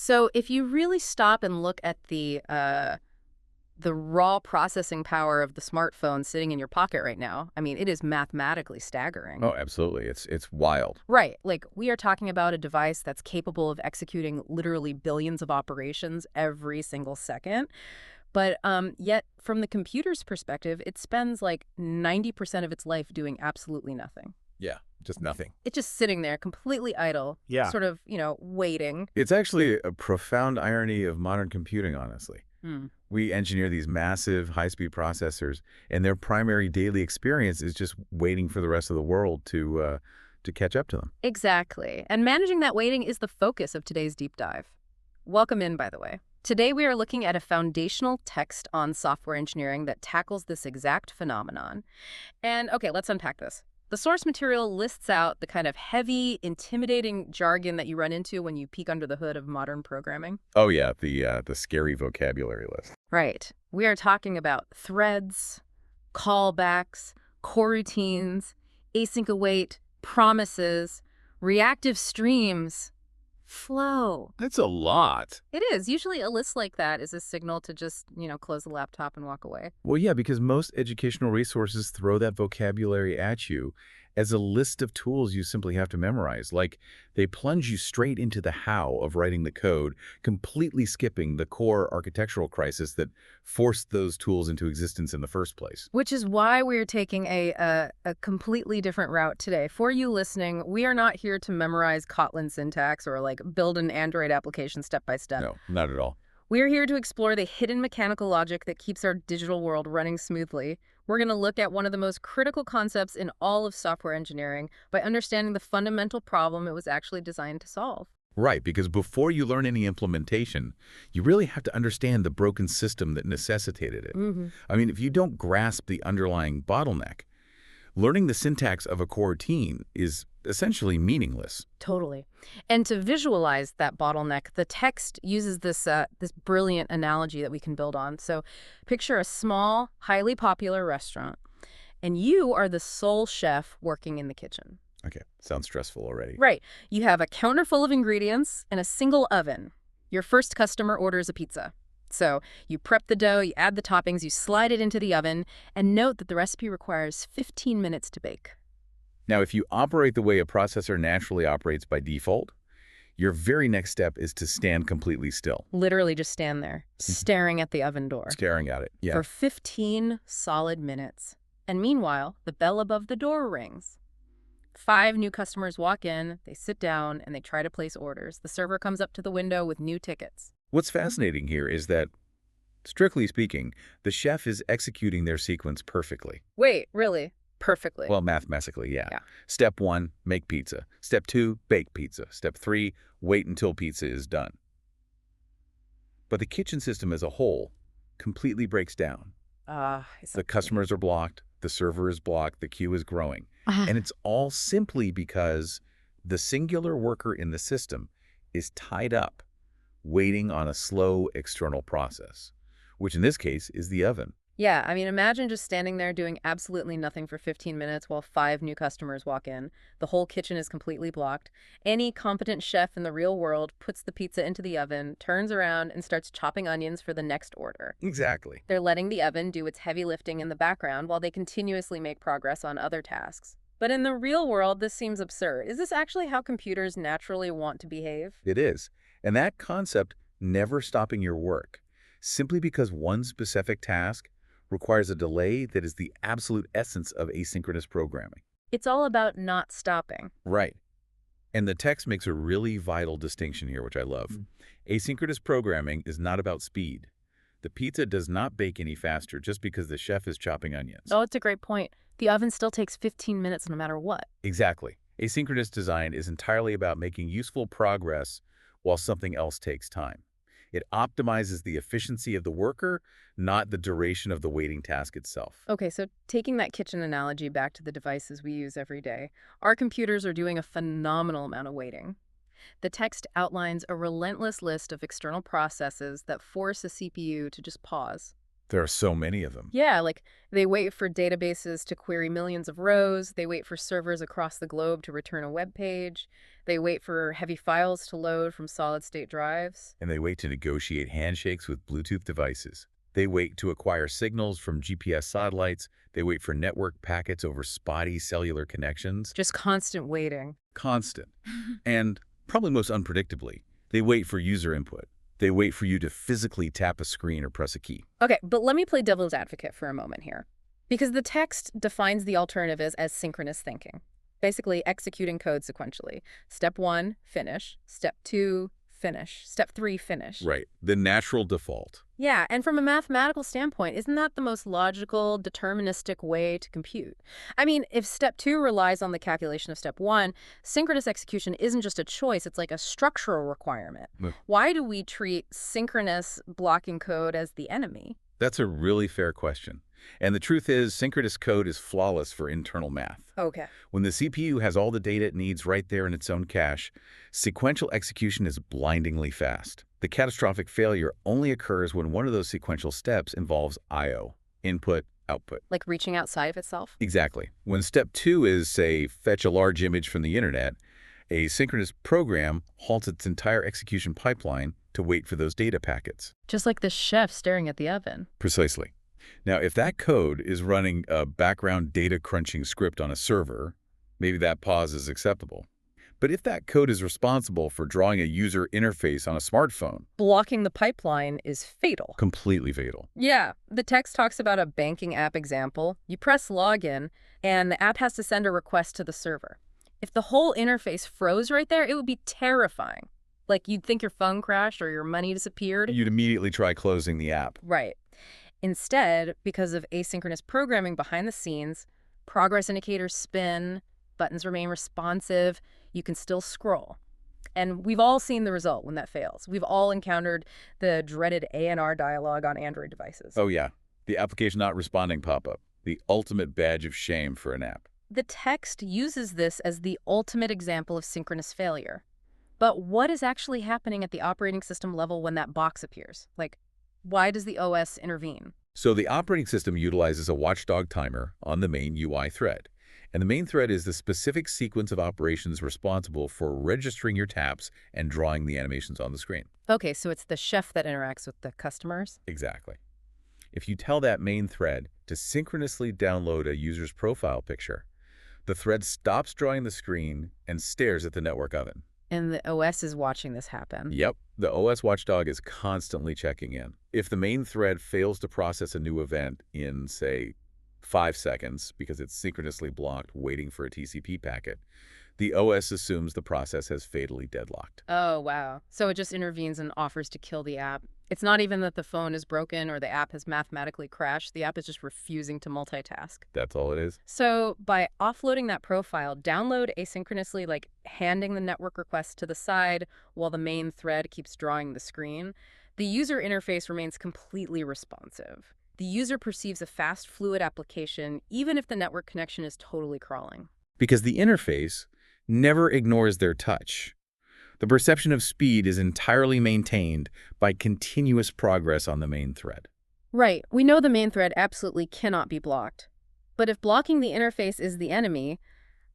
So if you really stop and look at the raw processing power of the smartphone sitting in your pocket right now, I mean, it is mathematically staggering. Oh, absolutely. It's wild. Right. Like, we are talking about a device that's capable of executing literally billions of operations every single second. But yet, from the computer's perspective, it spends like 90% of its life doing absolutely nothing. Yeah, just nothing. It's just sitting there completely idle, Yeah. sort of, waiting. It's actually a profound irony of modern computing, honestly. Hmm. We engineer these massive high-speed processors, and their primary daily experience is just waiting for the rest of the world to catch up to them. Exactly. And managing that waiting is the focus of today's deep dive. Welcome in, by the way. Today we are looking at a foundational text on software engineering that tackles this exact phenomenon. And okay, let's unpack this. The source material lists out the kind of heavy, intimidating jargon that you run into when you peek under the hood of modern programming. Oh yeah, the scary vocabulary list. Right. We are talking about threads, callbacks, coroutines, async await, promises, reactive streams, flow. That's a lot. It is. Usually a list like that is a signal to just, close the laptop and walk away. Well, yeah, because most educational resources throw that vocabulary at you as a list of tools you simply have to memorize. Like, they plunge you straight into the how of writing the code, completely skipping the core architectural crisis that forced those tools into existence in the first place. Which is why we're taking a completely different route today. For you listening, we are not here to memorize Kotlin syntax or like build an Android application step by step. No, not at all. We're here to explore the hidden mechanical logic that keeps our digital world running smoothly. We're going to look at one of the most critical concepts in all of software engineering by understanding the fundamental problem it was actually designed to solve. Right, because before you learn any implementation, you really have to understand the broken system that necessitated it. I mean, if you don't grasp the underlying bottleneck, learning the syntax of a coroutine is essentially meaningless. Totally. And to visualize that bottleneck, the text uses this brilliant analogy that we can build on. So picture a small, highly popular restaurant, and you are the sole chef working in the kitchen. Okay, sounds stressful already. Right. You have a counter full of ingredients and a single oven. Your first customer orders a pizza. So you prep the dough, you add the toppings, you slide it into the oven, and note that the recipe requires 15 minutes to bake. Now, if you operate the way a processor naturally operates by default, your very next step is to stand completely still. Literally just stand there, staring at the oven door. Staring at it, yeah. For 15 solid minutes. And meanwhile, the bell above the door rings. 5 new customers walk in, they sit down, and they try to place orders. The server comes up to the window with new tickets. What's fascinating here is that, strictly speaking, the chef is executing their sequence perfectly. Wait, really? Perfectly? Well, mathematically, yeah. Yeah. Step 1, make pizza. Step 2, bake pizza. Step 3, wait until pizza is done. But the kitchen system as a whole completely breaks down. The customers are blocked, the server is blocked, the queue is growing. And it's all simply because the singular worker in the system is tied up, waiting on a slow external process, which in this case is the oven. Yeah, I mean, imagine just standing there doing absolutely nothing for 15 minutes while 5 new customers walk in. The whole kitchen is completely blocked. Any competent chef in the real world puts the pizza into the oven, turns around, and starts chopping onions for the next order. Exactly. They're letting the oven do its heavy lifting in the background while they continuously make progress on other tasks. But in the real world, this seems absurd. Is this actually how computers naturally want to behave? It is. And that concept, never stopping your work, simply because one specific task requires a delay that is the absolute essence of asynchronous programming. It's all about not stopping. Right. And the text makes a really vital distinction here, which I love. Asynchronous programming is not about speed. The pizza does not bake any faster just because the chef is chopping onions. Oh, it's a great point. The oven still takes 15 minutes no matter what. Exactly. Asynchronous design is entirely about making useful progress while something else takes time. It optimizes the efficiency of the worker, not the duration of the waiting task itself. Okay, so taking that kitchen analogy back to the devices we use every day, our computers are doing a phenomenal amount of waiting. The text outlines a relentless list of external processes that force a CPU to just pause. There are so many of them. Yeah, like they wait for databases to query millions of rows. They wait for servers across the globe to return a web page. They wait for heavy files to load from solid-state drives. And they wait to negotiate handshakes with Bluetooth devices. They wait to acquire signals from GPS satellites. They wait for network packets over spotty cellular connections. Just constant waiting. Constant. And, probably most unpredictably, they wait for user input. They wait for you to physically tap a screen or press a key. Okay, but let me play devil's advocate for a moment here. Because the text defines the alternative as synchronous thinking. Basically, executing code sequentially. Step 1, finish. Step 2, finish. Step 3, finish. Right. The natural default. Yeah, and from a mathematical standpoint, isn't that the most logical, deterministic way to compute? I mean, if step 2 relies on the calculation of step 1, synchronous execution isn't just a choice, it's like a structural requirement. Why do we treat synchronous blocking code as the enemy? That's a really fair question. And the truth is, synchronous code is flawless for internal math. Okay. When the CPU has all the data it needs right there in its own cache, sequential execution is blindingly fast. The catastrophic failure only occurs when one of those sequential steps involves I/O, input, output. Like reaching outside of itself? Exactly. When step 2 is, say, fetch a large image from the internet, a synchronous program halts its entire execution pipeline to wait for those data packets. Just like the chef staring at the oven. Precisely. Now, if that code is running a background data crunching script on a server, maybe that pause is acceptable. But if that code is responsible for drawing a user interface on a smartphone, blocking the pipeline is fatal. Completely fatal. Yeah, the text talks about a banking app example. You press login, and the app has to send a request to the server. If the whole interface froze right there, it would be terrifying. Like you'd think your phone crashed or your money disappeared. You'd immediately try closing the app. Right. Instead, because of asynchronous programming behind the scenes, progress indicators spin, buttons remain responsive, you can still scroll. And we've all seen the result when that fails. We've all encountered the dreaded ANR dialogue on Android devices. Oh yeah, the application not responding pop-up, the ultimate badge of shame for an app. The text uses this as the ultimate example of synchronous failure. But what is actually happening at the operating system level when that box appears? Like, why does the OS intervene? So the operating system utilizes a watchdog timer on the main UI thread. And the main thread is the specific sequence of operations responsible for registering your taps and drawing the animations on the screen. Okay, so it's the chef that interacts with the customers? Exactly. If you tell that main thread to synchronously download a user's profile picture, the thread stops drawing the screen and stares at the network oven. And the OS is watching this happen. Yep. The OS watchdog is constantly checking in. If the main thread fails to process a new event in, say, 5 seconds because it's synchronously blocked waiting for a TCP packet, the OS assumes the process has fatally deadlocked. Oh, wow. So it just intervenes and offers to kill the app. It's not even that the phone is broken or the app has mathematically crashed. The app is just refusing to multitask. That's all it is. So by offloading that profile, download asynchronously, like handing the network request to the side while the main thread keeps drawing the screen, the user interface remains completely responsive. The user perceives a fast, fluid application, even if the network connection is totally crawling. Because the interface never ignores their touch. The perception of speed is entirely maintained by continuous progress on the main thread. Right. We know the main thread absolutely cannot be blocked. But if blocking the interface is the enemy,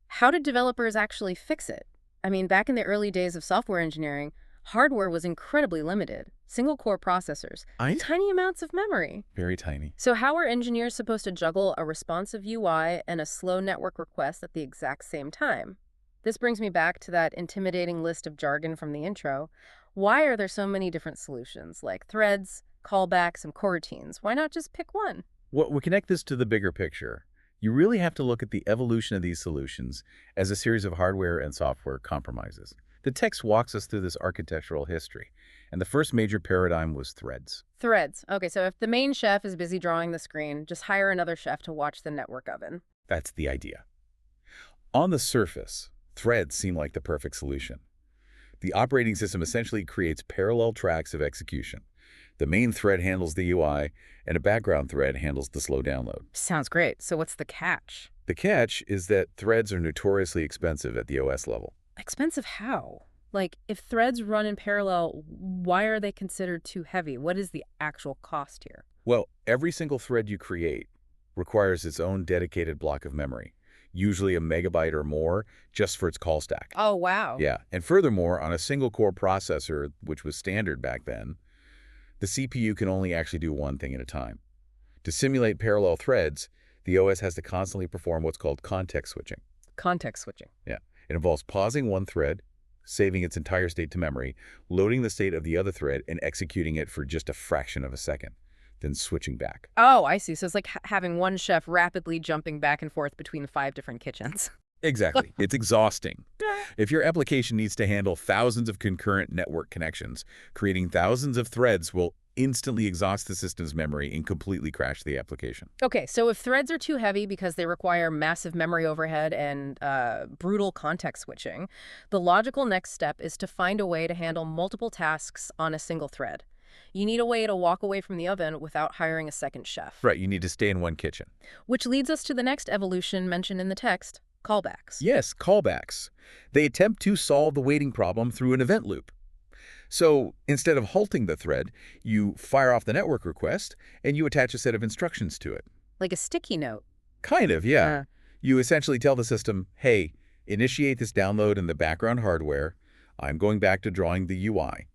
how did developers actually fix it? I mean, back in the early days of software engineering, hardware was incredibly limited. Single-core processors, tiny amounts of memory. Very tiny. So how are engineers supposed to juggle a responsive UI and a slow network request at the exact same time? This brings me back to that intimidating list of jargon from the intro. Why are there so many different solutions, like threads, callbacks, and coroutines? Why not just pick one? Well, we connect this to the bigger picture. You really have to look at the evolution of these solutions as a series of hardware and software compromises. The text walks us through this architectural history, and the first major paradigm was threads. Threads. Okay, so if the main chef is busy drawing the screen, just hire another chef to watch the network oven. That's the idea. On the surface, threads seem like the perfect solution. The operating system essentially creates parallel tracks of execution. The main thread handles the UI, and a background thread handles the slow download. Sounds great. So what's the catch? The catch is that threads are notoriously expensive at the OS level. Expensive how? Like, if threads run in parallel, why are they considered too heavy? What is the actual cost here? Well, every single thread you create requires its own dedicated block of memory, usually a megabyte or more, just for its call stack. Oh, wow. Yeah, and furthermore, on a single core processor, which was standard back then, the CPU can only actually do one thing at a time. To simulate parallel threads, the OS has to constantly perform what's called context switching. Context switching. Yeah, it involves pausing one thread, saving its entire state to memory, loading the state of the other thread, and executing it for just a fraction of a second, then switching back. Oh, I see. So it's like having one chef rapidly jumping back and forth between 5 different kitchens. Exactly. It's exhausting. If your application needs to handle thousands of concurrent network connections, creating thousands of threads will instantly exhaust the system's memory and completely crash the application. Okay, so if threads are too heavy because they require massive memory overhead and brutal context switching, the logical next step is to find a way to handle multiple tasks on a single thread. You need a way to walk away from the oven without hiring a second chef. Right, you need to stay in one kitchen. Which leads us to the next evolution mentioned in the text, callbacks. Yes, callbacks. They attempt to solve the waiting problem through an event loop. So instead of halting the thread, you fire off the network request and you attach a set of instructions to it. Like a sticky note. Kind of, yeah. You essentially tell the system, hey, initiate this download in the background hardware. I'm going back to drawing the UI.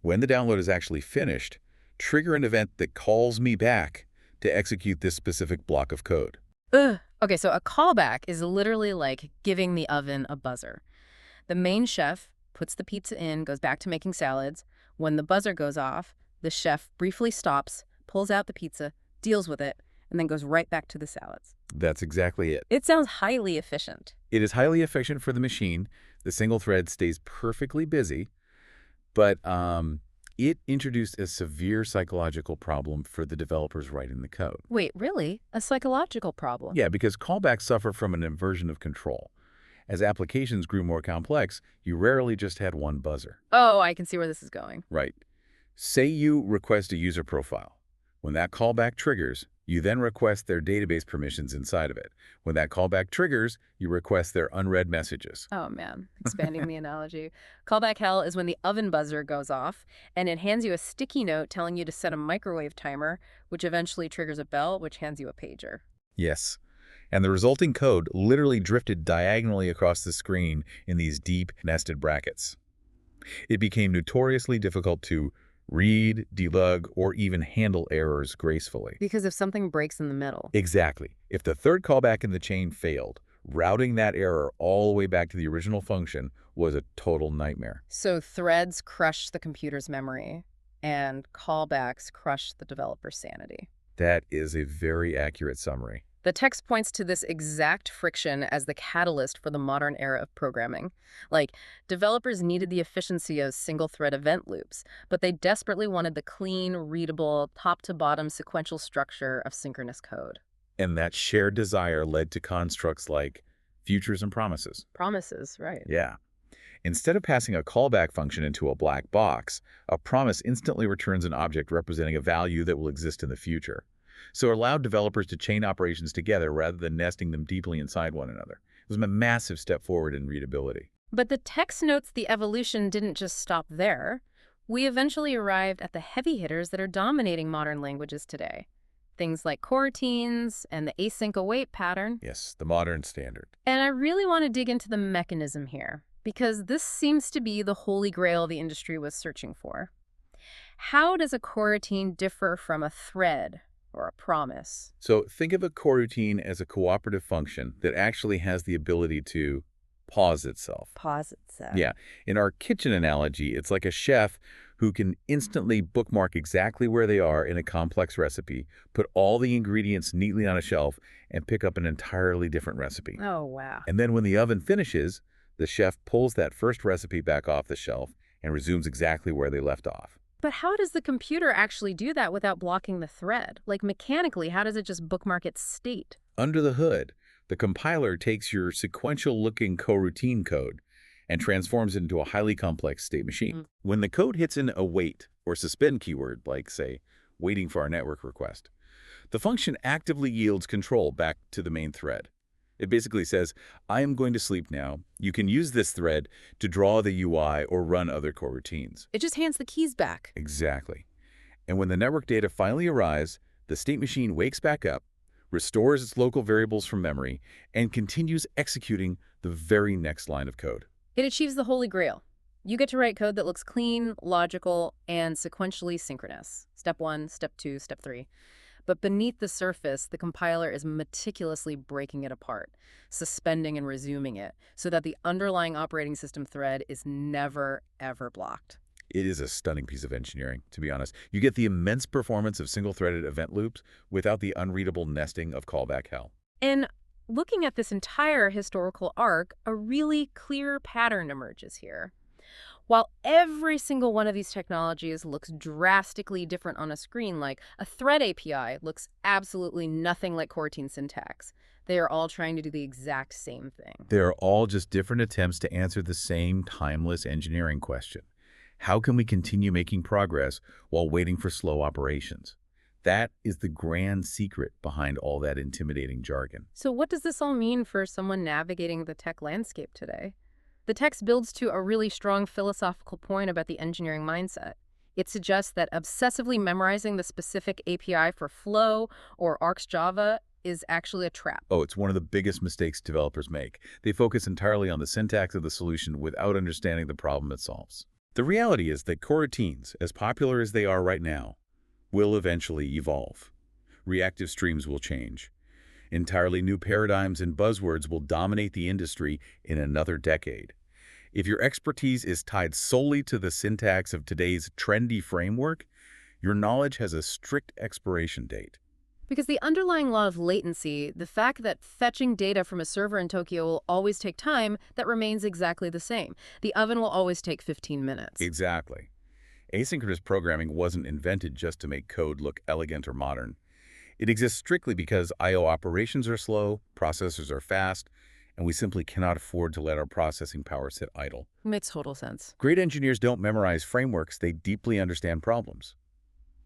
When the download is actually finished, trigger an event that calls me back to execute this specific block of code. Ugh. Okay, so a callback is literally like giving the oven a buzzer. The main chef puts the pizza in, goes back to making salads. When the buzzer goes off, the chef briefly stops, pulls out the pizza, deals with it, and then goes right back to the salads. That's exactly it. It sounds highly efficient. It is highly efficient for the machine. The single thread stays perfectly busy, but it introduced a severe psychological problem for the developers writing the code. Wait, really? A psychological problem? Yeah, because callbacks suffer from an inversion of control. As applications grew more complex, you rarely just had one buzzer. Oh, I can see where this is going. Right. Say you request a user profile. When that callback triggers, you then request their database permissions inside of it. When that callback triggers, you request their unread messages. Oh, man. Expanding the analogy. Callback hell is when the oven buzzer goes off, and it hands you a sticky note telling you to set a microwave timer, which eventually triggers a bell, which hands you a pager. Yes. And the resulting code literally drifted diagonally across the screen in these deep, nested brackets. It became notoriously difficult to read, debug, or even handle errors gracefully. Because if something breaks in the middle. Exactly. If the third callback in the chain failed, routing that error all the way back to the original function was a total nightmare. So threads crush the computer's memory, and callbacks crush the developer's sanity. That is a very accurate summary. The text points to this exact friction as the catalyst for the modern era of programming. Like, developers needed the efficiency of single-thread event loops, but they desperately wanted the clean, readable, top-to-bottom sequential structure of synchronous code. And that shared desire led to constructs like futures and promises. Promises, right. Yeah. Instead of passing a callback function into a black box, a promise instantly returns an object representing a value that will exist in the future. So it allowed developers to chain operations together rather than nesting them deeply inside one another. It was a massive step forward in readability. But the text notes the evolution didn't just stop there. We eventually arrived at the heavy hitters that are dominating modern languages today. Things like coroutines and the async await pattern. Yes, the modern standard. And I really want to dig into the mechanism here, because this seems to be the holy grail the industry was searching for. How does a coroutine differ from a thread or a promise? So think of a coroutine as a cooperative function that actually has the ability to pause itself. Pause itself. Yeah. In our kitchen analogy, it's like a chef who can instantly bookmark exactly where they are in a complex recipe, put all the ingredients neatly on a shelf, and pick up an entirely different recipe. Oh, wow. And then when the oven finishes, the chef pulls that first recipe back off the shelf and resumes exactly where they left off. But how does the computer actually do that without blocking the thread? Like, mechanically, how does it just bookmark its state? Under the hood, the compiler takes your sequential-looking coroutine code and transforms it into a highly complex state machine. When the code hits an await or suspend keyword, like, say, waiting for our network request, the function actively yields control back to the main thread. It basically says, I am going to sleep now. You can use this thread to draw the UI or run other coroutines. It just hands the keys back. Exactly. And when the network data finally arrives, the state machine wakes back up, restores its local variables from memory, and continues executing the very next line of code. It achieves the holy grail. You get to write code that looks clean, logical, and sequentially synchronous. Step 1, Step 2, Step 3. But beneath the surface, the compiler is meticulously breaking it apart, suspending and resuming it, so that the underlying operating system thread is never, ever blocked. It is a stunning piece of engineering, to be honest. You get the immense performance of single-threaded event loops without the unreadable nesting of callback hell. And looking at this entire historical arc, a really clear pattern emerges here. While every single one of these technologies looks drastically different on a screen, like a thread API looks absolutely nothing like coroutine syntax, they are all trying to do the exact same thing. They are all just different attempts to answer the same timeless engineering question. How can we continue making progress while waiting for slow operations? That is the grand secret behind all that intimidating jargon. So what does this all mean for someone navigating the tech landscape today? The text builds to a really strong philosophical point about the engineering mindset. It suggests that obsessively memorizing the specific API for Flow or ArcsJava is actually a trap. Oh, it's one of the biggest mistakes developers make. They focus entirely on the syntax of the solution without understanding the problem it solves. The reality is that coroutines, as popular as they are right now, will eventually evolve. Reactive streams will change. Entirely new paradigms and buzzwords will dominate the industry in another decade. If your expertise is tied solely to the syntax of today's trendy framework, your knowledge has a strict expiration date. Because the underlying law of latency, the fact that fetching data from a server in Tokyo will always take time, that remains exactly the same. The oven will always take 15 minutes. Exactly. Asynchronous programming wasn't invented just to make code look elegant or modern. It exists strictly because I/O operations are slow, processors are fast, and we simply cannot afford to let our processing power sit idle. Makes total sense. Great engineers don't memorize frameworks, they deeply understand problems.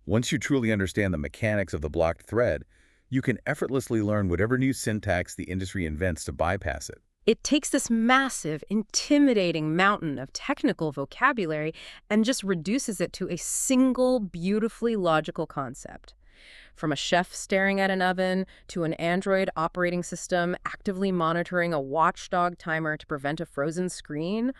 Once you truly understand the mechanics of the blocked thread, you can effortlessly learn whatever new syntax the industry invents to bypass it. It takes this massive, intimidating mountain of technical vocabulary and just reduces it to a single, beautifully logical concept. From a chef staring at an oven to an Android operating system actively monitoring a watchdog timer to prevent a frozen screen,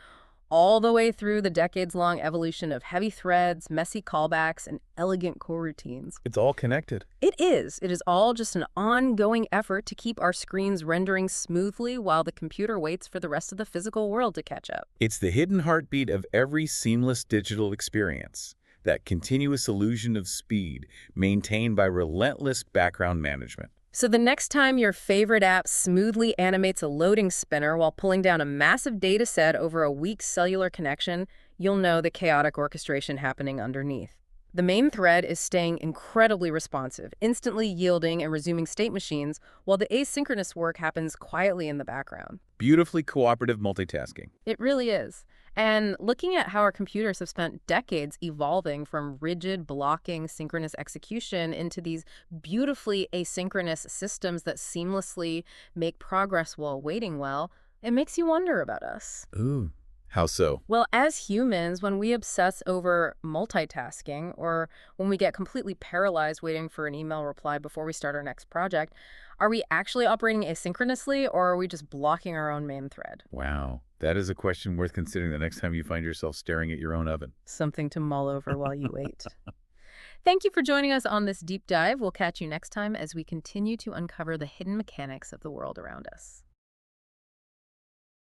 all the way through the decades-long evolution of heavy threads, messy callbacks, and elegant coroutines. It's all connected. It is. It is all just an ongoing effort to keep our screens rendering smoothly while the computer waits for the rest of the physical world to catch up. It's the hidden heartbeat of every seamless digital experience, that continuous illusion of speed maintained by relentless background management. So the next time your favorite app smoothly animates a loading spinner while pulling down a massive data set over a weak cellular connection, you'll know the chaotic orchestration happening underneath. The main thread is staying incredibly responsive, instantly yielding and resuming state machines, while the asynchronous work happens quietly in the background. Beautifully cooperative multitasking. It really is. And looking at how our computers have spent decades evolving from rigid blocking synchronous execution into these beautifully asynchronous systems that seamlessly make progress while waiting well, it makes you wonder about us. Ooh, how so? Well, as humans, when we obsess over multitasking or when we get completely paralyzed waiting for an email reply before we start our next project, are we actually operating asynchronously or are we just blocking our own main thread? Wow, that is a question worth considering the next time you find yourself staring at your own oven. Something to mull over while you wait. Thank you for joining us on this deep dive. We'll catch you next time as we continue to uncover the hidden mechanics of the world around us.